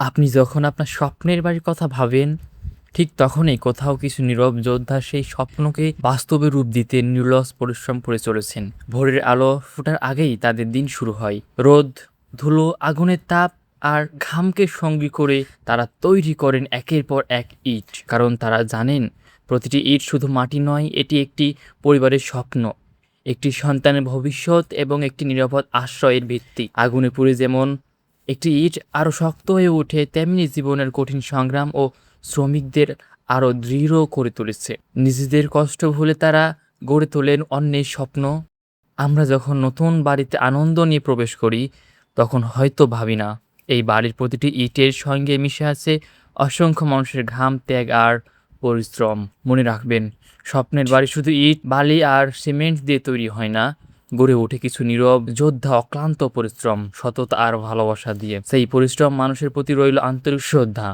আপনি যখন আপনার স্বপ্নের বাড়ির কথা ভাবেন, ঠিক তখনই কোথাও কিছু নীরব যোদ্ধা সেই স্বপ্নকে বাস্তবে রূপ দিতে নিরলস পরিশ্রম করে চলেছেন। ভোরের আলো ফোটার আগেই তাদের দিন শুরু হয়। রোদ, ধুলো, আগুনের তাপ আর ঘামকে সঙ্গী করে তারা তৈরি করেন একের পর এক ইট। কারণ তারা জানেন, প্রতিটি ইট শুধু মাটি নয়, এটি একটি পরিবারের স্বপ্ন, একটি সন্তানের ভবিষ্যৎ এবং একটি নিরাপদ আশ্রয়ের ভিত্তি। আগুনে পুড়ে যেমন একটি ইট আরও শক্ত হয়ে ওঠে, তেমনি জীবনের কঠিন সংগ্রাম ও শ্রমিকদের আরও দৃঢ় করে তুলেছে। নিজেদের কষ্ট ভুলে তারা গড়ে তোলেন অন্যের স্বপ্ন। আমরা যখন নতুন বাড়িতে আনন্দ নিয়ে প্রবেশ করি, তখন হয়তো ভাবি না এই বাড়ির প্রতিটি ইটের সঙ্গে মিশে আছে অসংখ্য মানুষের ঘাম, ত্যাগ আর পরিশ্রম। মনে রাখবেন, স্বপ্নের বাড়ি শুধু ইট, বালি আর সিমেন্ট দিয়ে তৈরি হয় না, গড়ে ওঠে কিছু নীরব যোদ্ধা, অক্লান্ত পরিশ্রম, সততা আর ভালোবাসা দিয়ে। সেই পরিশ্রম মানুষের প্রতি রইল আন্তরিক শ্রদ্ধা।